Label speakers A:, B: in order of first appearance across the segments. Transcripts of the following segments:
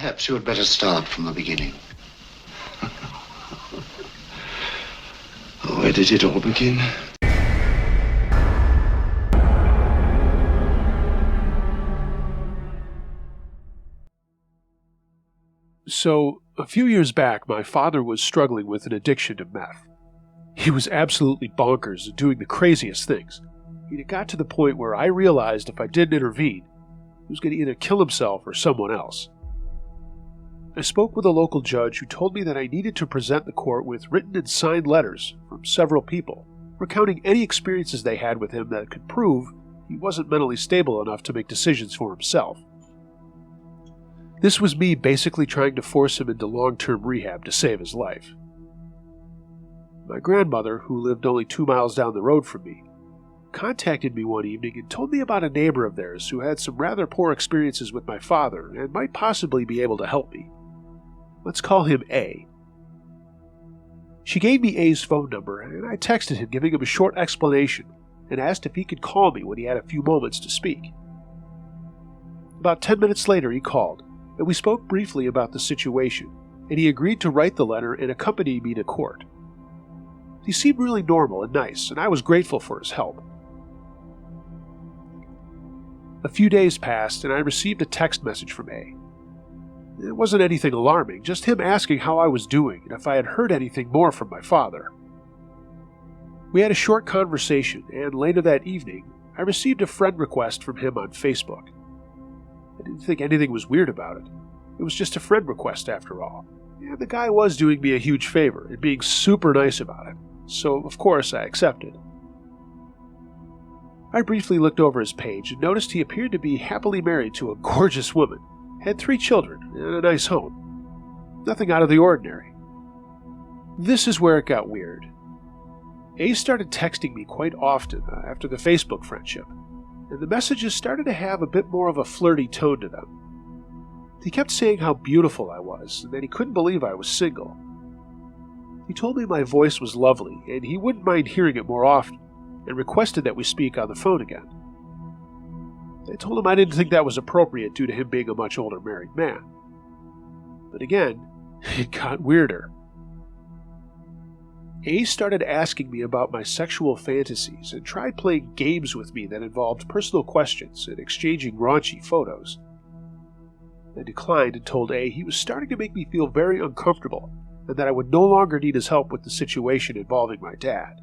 A: Perhaps you had better start from the beginning.
B: Where did it all begin?
C: So, a few years back, my father was struggling with an addiction to meth. He was absolutely bonkers and doing the craziest things. It got to the point where I realized if I didn't intervene, he was going to either kill himself or someone else. I spoke with a local judge who told me that I needed to present the court with written and signed letters from several people, recounting any experiences they had with him that could prove he wasn't mentally stable enough to make decisions for himself. This was me basically trying to force him into long-term rehab to save his life. My grandmother, who lived only 2 miles down the road from me, contacted me one evening and told me about a neighbor of theirs who had some rather poor experiences with my father and might possibly be able to help me. Let's call him A. She gave me A's phone number, and I texted him giving him a short explanation and asked if he could call me when he had a few moments to speak. About 10 minutes later he called, and we spoke briefly about the situation, and he agreed to write the letter and accompany me to court. He seemed really normal and nice, and I was grateful for his help. A few days passed, and I received a text message from A. It wasn't anything alarming, just him asking how I was doing and if I had heard anything more from my father. We had a short conversation, and later that evening, I received a friend request from him on Facebook. I didn't think anything was weird about it. It was just a friend request after all. And the guy was doing me a huge favor and being super nice about it, so of course I accepted. I briefly looked over his page and noticed he appeared to be happily married to a gorgeous woman, had 3 children, and a nice home. Nothing out of the ordinary. This is where it got weird. A started texting me quite often after the Facebook friendship, and the messages started to have a bit more of a flirty tone to them. He kept saying how beautiful I was, and that he couldn't believe I was single. He told me my voice was lovely, and he wouldn't mind hearing it more often, and requested that we speak on the phone again. I told him I didn't think that was appropriate due to him being a much older married man. But again, it got weirder. A started asking me about my sexual fantasies and tried playing games with me that involved personal questions and exchanging raunchy photos. I declined and told A he was starting to make me feel very uncomfortable and that I would no longer need his help with the situation involving my dad.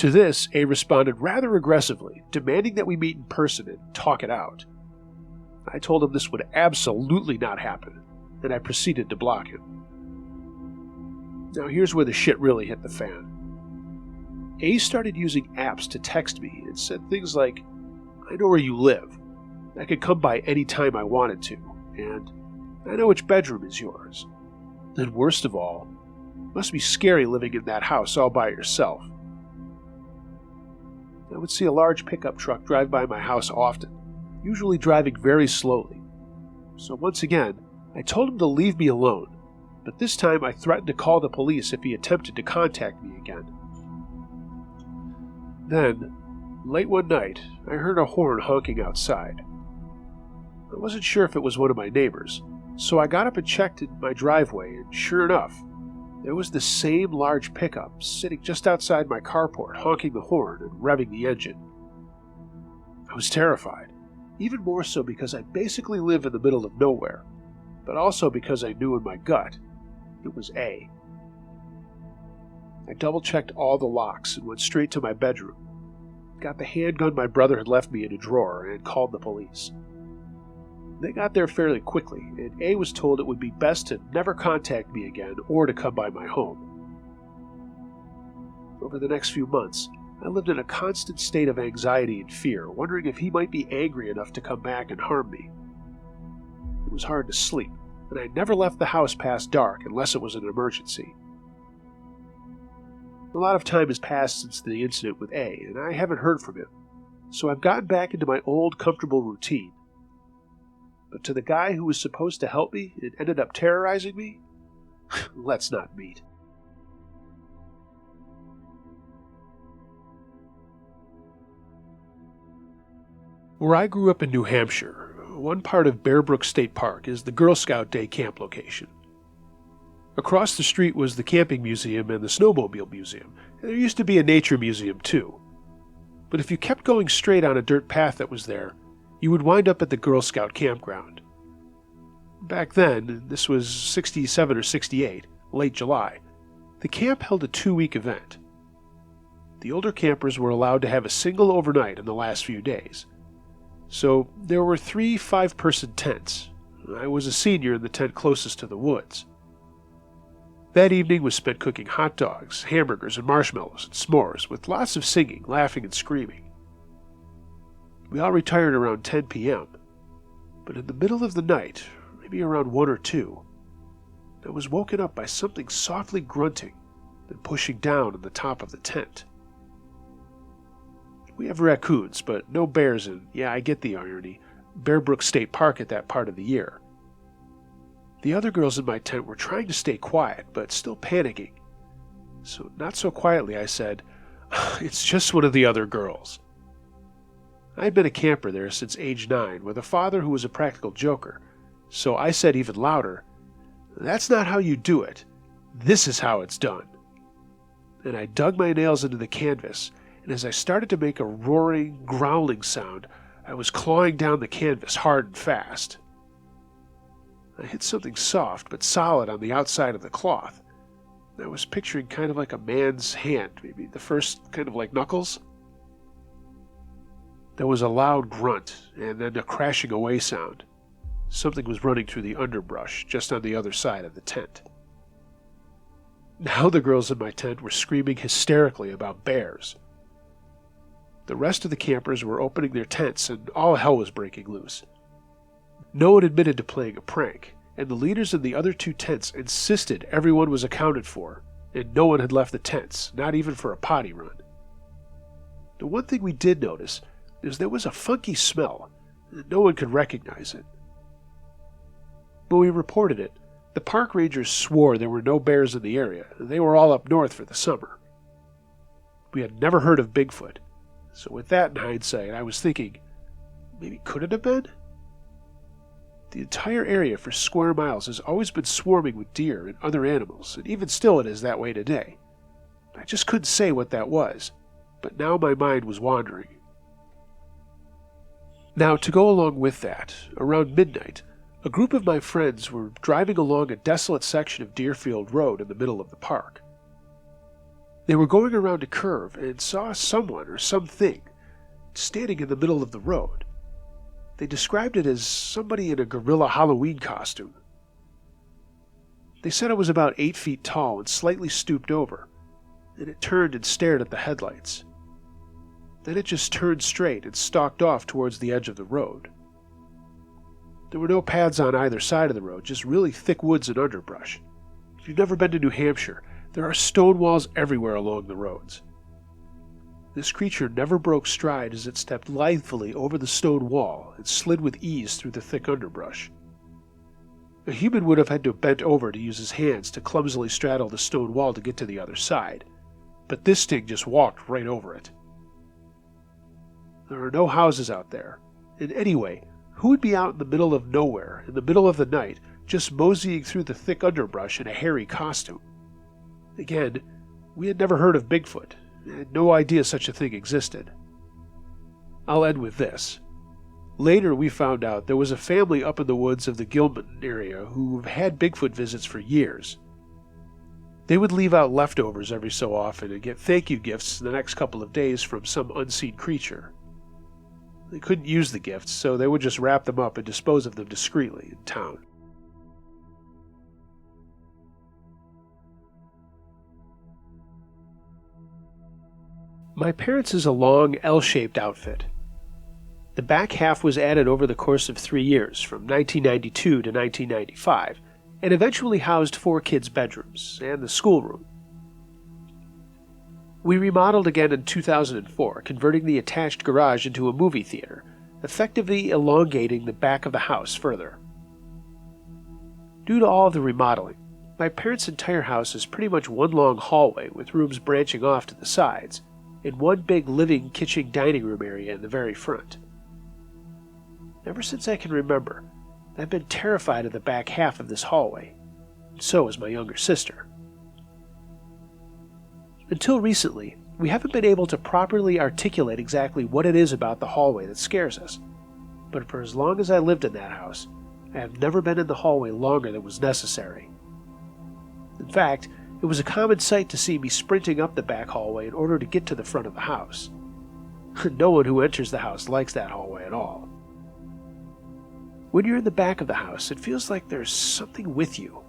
C: To this, A responded rather aggressively, demanding that we meet in person and talk it out. I told him this would absolutely not happen, and I proceeded to block him. Now here's where the shit really hit the fan. A started using apps to text me and said things like, "I know where you live. I could come by any time I wanted to, and I know which bedroom is yours. And worst of all, it must be scary living in that house all by yourself." I would see a large pickup truck drive by my house often, usually driving very slowly. So once again, I told him to leave me alone, but this time I threatened to call the police if he attempted to contact me again. Then, late one night, I heard a horn honking outside. I wasn't sure if it was one of my neighbors, so I got up and checked in my driveway, and sure enough, there was the same large pickup sitting just outside my carport, honking the horn and revving the engine. I was terrified, even more so because I basically live in the middle of nowhere, but also because I knew in my gut it was A. I double-checked all the locks and went straight to my bedroom, got the handgun my brother had left me in a drawer, and called the police. They got there fairly quickly, and A was told it would be best to never contact me again or to come by my home. Over the next few months, I lived in a constant state of anxiety and fear, wondering if he might be angry enough to come back and harm me. It was hard to sleep, and I never left the house past dark unless it was an emergency. A lot of time has passed since the incident with A, and I haven't heard from him, so I've gotten back into my old comfortable routine. But to the guy who was supposed to help me and ended up terrorizing me, let's not meet. Where I grew up in New Hampshire, one part of Bear Brook State Park is the Girl Scout Day camp location. Across the street was the camping museum and the snowmobile museum, and there used to be a nature museum too. But if you kept going straight on a dirt path that was there, you would wind up at the Girl Scout campground. Back then, this was 67 or 68, late July, the camp held a 2-week event. The older campers were allowed to have a single overnight in the last few days. So there were 3 5-person tents. I was a senior in the tent closest to the woods. That evening was spent cooking hot dogs, hamburgers, and marshmallows and s'mores, with lots of singing, laughing, and screaming. We all retired around 10 p.m., but in the middle of the night, maybe around 1 or 2, I was woken up by something softly grunting and pushing down on the top of the tent. We have raccoons, but no bears in, yeah, I get the irony, Bear Brook State Park at that part of the year. The other girls in my tent were trying to stay quiet, but still panicking. So not so quietly I said, "It's just one of the other girls." I had been a camper there since age 9 with a father who was a practical joker, so I said even louder, "That's not how you do it. This is how it's done." And I dug my nails into the canvas, and as I started to make a roaring, growling sound, I was clawing down the canvas hard and fast. I hit something soft but solid on the outside of the cloth. I was picturing kind of like a man's hand, maybe the first kind of like knuckles. There was a loud grunt, and then a crashing away sound. Something was running through the underbrush just on the other side of the tent. Now the girls in my tent were screaming hysterically about bears. The rest of the campers were opening their tents, and all hell was breaking loose. No one admitted to playing a prank, and the leaders in the other 2 tents insisted everyone was accounted for, and no one had left the tents, not even for a potty run. The one thing we did notice is there was a funky smell, and no one could recognize it. When we reported it, the park rangers swore there were no bears in the area, and they were all up north for the summer. We had never heard of Bigfoot, so with that in hindsight, I was thinking, maybe could it have been? The entire area for square miles has always been swarming with deer and other animals, and even still it is that way today. I just couldn't say what that was, but now my mind was wandering. Now, to go along with that, around midnight, a group of my friends were driving along a desolate section of Deerfield Road in the middle of the park. They were going around a curve and saw someone or something standing in the middle of the road. They described it as somebody in a gorilla Halloween costume. They said it was about 8 feet tall and slightly stooped over, and it turned and stared at the headlights. Then it just turned straight and stalked off towards the edge of the road. There were no paths on either side of the road, just really thick woods and underbrush. If you've never been to New Hampshire, there are stone walls everywhere along the roads. This creature never broke stride as it stepped lithely over the stone wall and slid with ease through the thick underbrush. A human would have had to have bent over to use his hands to clumsily straddle the stone wall to get to the other side, but this thing just walked right over it. There are no houses out there, and anyway, who would be out in the middle of nowhere, in the middle of the night, just moseying through the thick underbrush in a hairy costume? Again, we had never heard of Bigfoot, and had no idea such a thing existed. I'll end with this. Later we found out there was a family up in the woods of the Gilman area who've had Bigfoot visits for years. They would leave out leftovers every so often and get thank you gifts the next couple of days from some unseen creature. They couldn't use the gifts, so they would just wrap them up and dispose of them discreetly in town. My parents' is a long L-shaped outfit. The back half was added over the course of 3 years, from 1992 to 1995, and eventually housed 4 kids' bedrooms and the schoolroom. We remodeled again in 2004, converting the attached garage into a movie theater, effectively elongating the back of the house further. Due to all of the remodeling, my parents' entire house is pretty much one long hallway with rooms branching off to the sides, and one big living, kitchen, dining room area in the very front. Ever since I can remember, I've been terrified of the back half of this hallway, and so is my younger sister. Until recently, we haven't been able to properly articulate exactly what it is about the hallway that scares us, but for as long as I lived in that house, I have never been in the hallway longer than was necessary. In fact, it was a common sight to see me sprinting up the back hallway in order to get to the front of the house. No one who enters the house likes that hallway at all. When you're in the back of the house, it feels like there's something with you.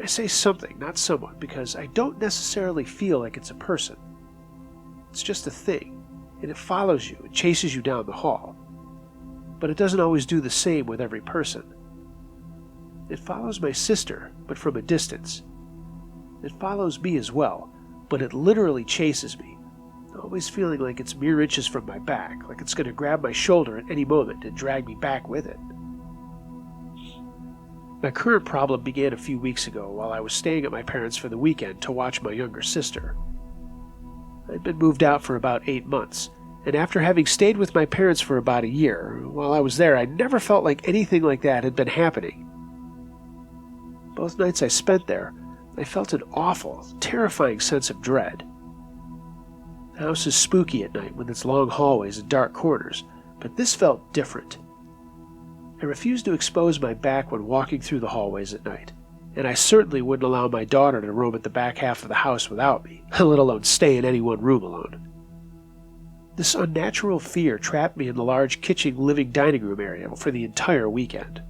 C: I say something, not someone, because I don't necessarily feel like it's a person. It's just a thing, and it follows you and chases you down the hall. But it doesn't always do the same with every person. It follows my sister, but from a distance. It follows me as well, but it literally chases me, always feeling like it's mere inches from my back, like it's going to grab my shoulder at any moment and drag me back with it. My current problem began a few weeks ago while I was staying at my parents' for the weekend to watch my younger sister. I'd been moved out for about 8 months, and after having stayed with my parents for about a year, while I was there I never felt like anything like that had been happening. Both nights I spent there, I felt an awful, terrifying sense of dread. The house is spooky at night with its long hallways and dark corners, but this felt different. I refused to expose my back when walking through the hallways at night, and I certainly wouldn't allow my daughter to roam at the back half of the house without me, let alone stay in any one room alone. This unnatural fear trapped me in the large kitchen living dining room area for the entire weekend.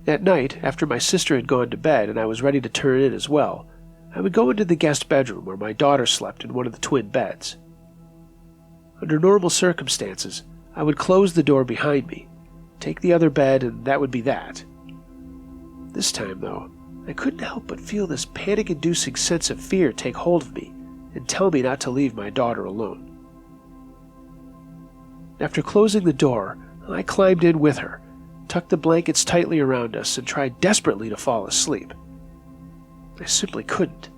C: At night, after my sister had gone to bed and I was ready to turn in as well, I would go into the guest bedroom where my daughter slept in one of the twin beds. Under normal circumstances, I would close the door behind me, take the other bed, and that would be that. This time, though, I couldn't help but feel this panic-inducing sense of fear take hold of me and tell me not to leave my daughter alone. After closing the door, I climbed in with her, tucked the blankets tightly around us, and tried desperately to fall asleep. I simply couldn't.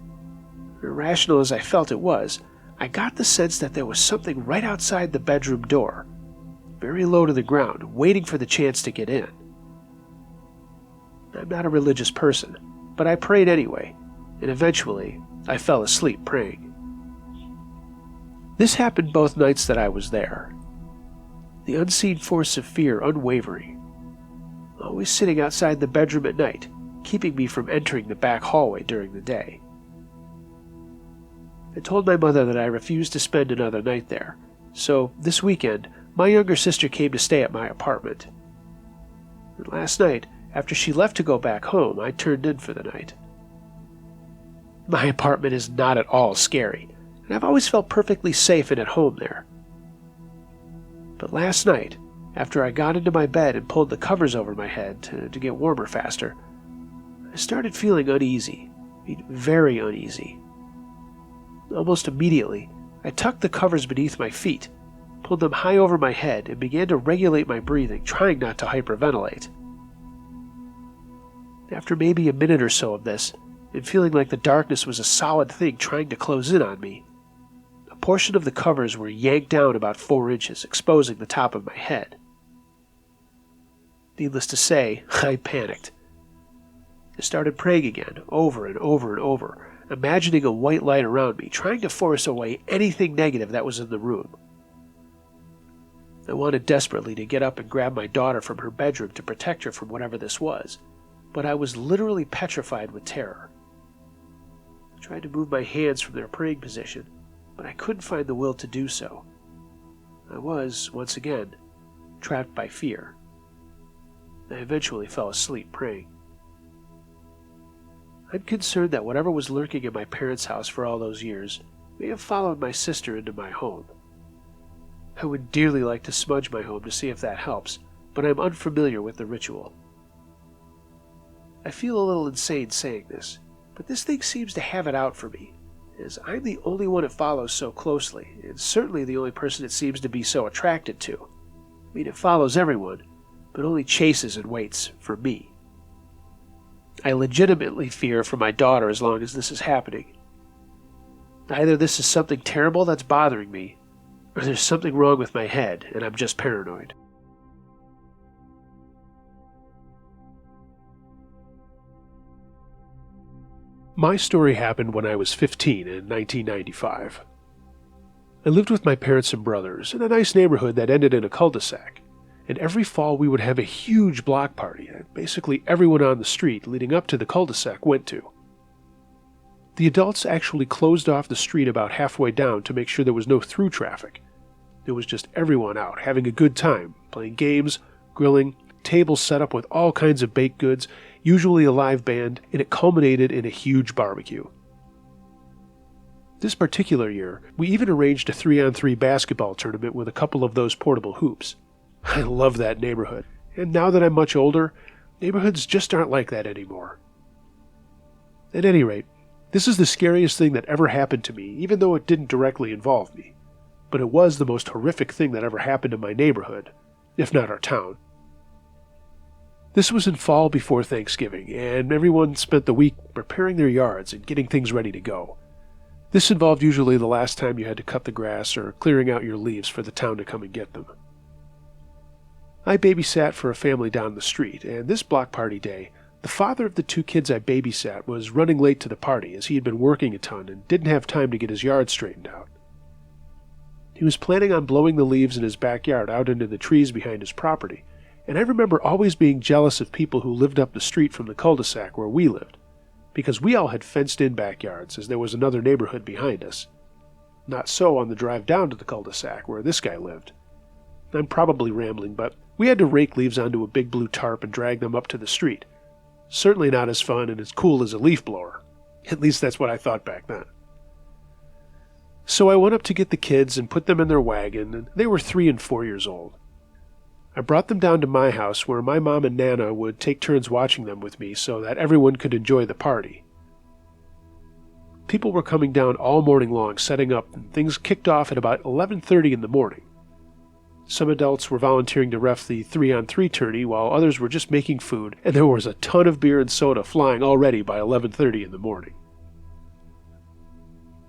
C: Irrational as I felt it was, I got the sense that there was something right outside the bedroom door, very low to the ground, waiting for the chance to get in. I'm not a religious person, but I prayed anyway, and eventually I fell asleep praying. This happened both nights that I was there. The unseen force of fear unwavering, always sitting outside the bedroom at night, keeping me from entering the back hallway during the day. I told my mother that I refused to spend another night there, so this weekend my younger sister came to stay at my apartment. And last night, after she left to go back home, I turned in for the night. My apartment is not at all scary, and I've always felt perfectly safe and at home there. But last night, after I got into my bed and pulled the covers over my head to get warmer faster, I started feeling uneasy, very uneasy. Almost immediately, I tucked the covers beneath my feet, pulled them high over my head, and began to regulate my breathing, trying not to hyperventilate. After maybe a minute or so of this, and feeling like the darkness was a solid thing trying to close in on me, a portion of the covers were yanked down about 4 inches, exposing the top of my head. Needless to say, I panicked. I started praying again, over and over and over, imagining a white light around me, trying to force away anything negative that was in the room. I wanted desperately to get up and grab my daughter from her bedroom to protect her from whatever this was, but I was literally petrified with terror. I tried to move my hands from their praying position, but I couldn't find the will to do so. I was, once again, trapped by fear. I eventually fell asleep praying. I'm concerned that whatever was lurking in my parents' house for all those years may have followed my sister into my home. I would dearly like to smudge my home to see if that helps, but I'm unfamiliar with the ritual. I feel a little insane saying this, but this thing seems to have it out for me, as I'm the only one it follows so closely, and certainly the only person it seems to be so attracted to. I mean, it follows everyone, but only chases and waits for me. I legitimately fear for my daughter as long as this is happening. Either this is something terrible that's bothering me, or there's something wrong with my head and I'm just paranoid. My story happened when I was 15 in 1995. I lived with my parents and brothers in a nice neighborhood that ended in a cul-de-sac, and every fall we would have a huge block party that basically everyone on the street leading up to the cul-de-sac went to. The adults actually closed off the street about halfway down to make sure there was no through traffic. It was just everyone out having a good time, playing games, grilling, tables set up with all kinds of baked goods, usually a live band, and it culminated in a huge barbecue. This particular year, we even arranged a 3-on-3 basketball tournament with a couple of those portable hoops. I love that neighborhood, and now that I'm much older, neighborhoods just aren't like that anymore. At any rate, this is the scariest thing that ever happened to me, even though it didn't directly involve me. But it was the most horrific thing that ever happened in my neighborhood, if not our town. This was in fall before Thanksgiving, and everyone spent the week preparing their yards and getting things ready to go. This involved usually the last time you had to cut the grass or clearing out your leaves for the town to come and get them. I babysat for a family down the street, and this block party day, the father of the 2 kids I babysat was running late to the party as he had been working a ton and didn't have time to get his yard straightened out. He was planning on blowing the leaves in his backyard out into the trees behind his property, and I remember always being jealous of people who lived up the street from the cul-de-sac where we lived, because we all had fenced-in backyards as there was another neighborhood behind us. Not so on the drive down to the cul-de-sac where this guy lived. I'm probably rambling, but we had to rake leaves onto a big blue tarp and drag them up to the street. Certainly not as fun and as cool as a leaf blower. At least that's what I thought back then. So I went up to get the kids and put them in their wagon, and they were 3 and 4 years old. I brought them down to my house where my mom and Nana would take turns watching them with me so that everyone could enjoy the party. People were coming down all morning long setting up, and things kicked off at about 11:30 in the morning. Some adults were volunteering to ref the 3-on-3 tourney while others were just making food, and there was a ton of beer and soda flying already by 11:30 in the morning.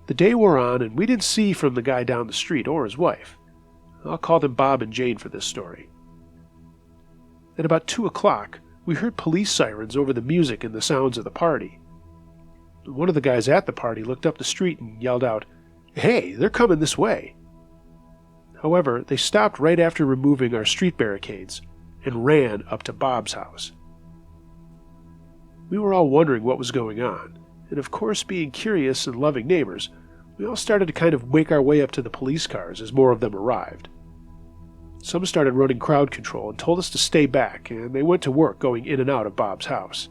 C: The day wore on, and we didn't see from the guy down the street or his wife. I'll call them Bob and Jane for this story. At about 2 o'clock, we heard police sirens over the music and the sounds of the party. One of the guys at the party looked up the street and yelled out, "Hey, they're coming this way." However, they stopped right after removing our street barricades and ran up to Bob's house. We were all wondering what was going on, and of course, being curious and loving neighbors, we all started to kind of make our way up to the police cars as more of them arrived. Some started running crowd control and told us to stay back, and they went to work going in and out of Bob's house.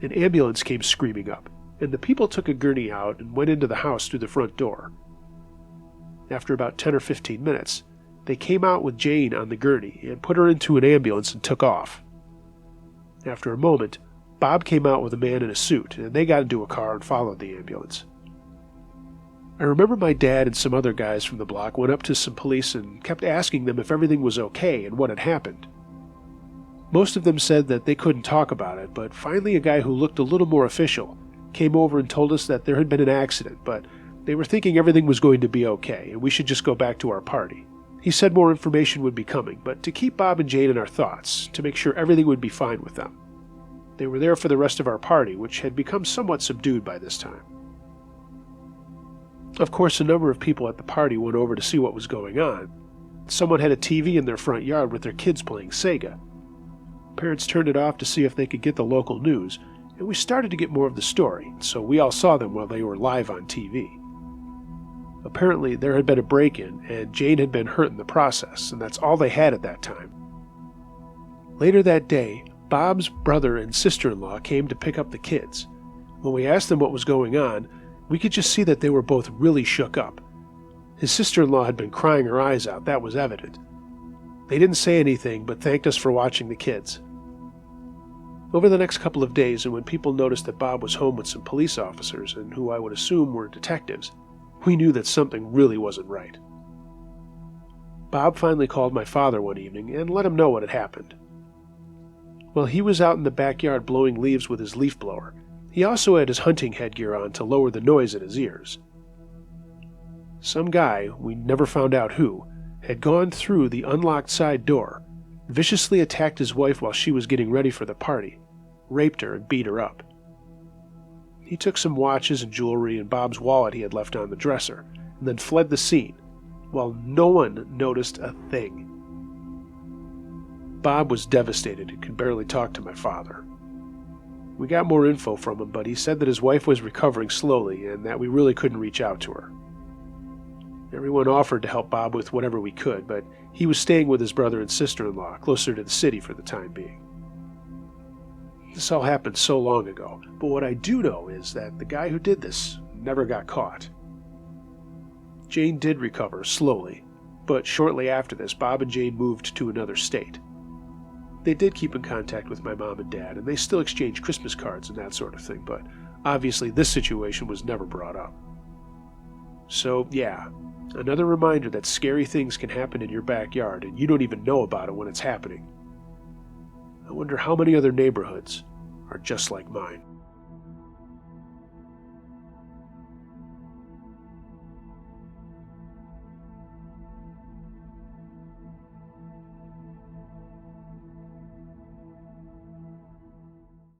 C: An ambulance came screaming up, and the people took a gurney out and went into the house through the front door. After about 10 or 15 minutes, they came out with Jane on the gurney and put her into an ambulance and took off. After a moment, Bob came out with a man in a suit, and they got into a car and followed the ambulance. I remember my dad and some other guys from the block went up to some police and kept asking them if everything was okay and what had happened. Most of them said that they couldn't talk about it, but finally a guy who looked a little more official came over and told us that there had been an accident, but they were thinking everything was going to be okay and we should just go back to our party. He said more information would be coming, but to keep Bob and Jane in our thoughts, to make sure everything would be fine with them. They were there for the rest of our party, which had become somewhat subdued by this time. Of course, a number of people at the party went over to see what was going on. Someone had a TV in their front yard with their kids playing Sega. Parents turned it off to see if they could get the local news, and we started to get more of the story, so we all saw them while they were live on TV. Apparently, there had been a break-in, and Jane had been hurt in the process, and that's all they had at that time. Later that day, Bob's brother and sister-in-law came to pick up the kids. When we asked them what was going on, we could just see that they were both really shook up. His sister-in-law had been crying her eyes out, that was evident. They didn't say anything, but thanked us for watching the kids. Over the next couple of days, and when people noticed that Bob was home with some police officers, and who I would assume were detectives, we knew that something really wasn't right. Bob finally called my father one evening and let him know what had happened. While he was out in the backyard blowing leaves with his leaf blower, he also had his hunting headgear on to lower the noise in his ears. Some guy, we never found out who, had gone through the unlocked side door, viciously attacked his wife while she was getting ready for the party, raped her and beat her up. He took some watches and jewelry and Bob's wallet he had left on the dresser, and then fled the scene, while no one noticed a thing. Bob was devastated and could barely talk to my father. We got more info from him, but he said that his wife was recovering slowly and that we really couldn't reach out to her. Everyone offered to help Bob with whatever we could, but he was staying with his brother and sister-in-law closer to the city for the time being. This all happened so long ago, but what I do know is that the guy who did this never got caught. Jane did recover slowly, but shortly after this, Bob and Jane moved to another state. They did keep in contact with my mom and dad, and they still exchanged Christmas cards and that sort of thing, but obviously this situation was never brought up. So, yeah, another reminder that scary things can happen in your backyard, and you don't even know about it when it's happening. I wonder how many other neighborhoods are just like mine.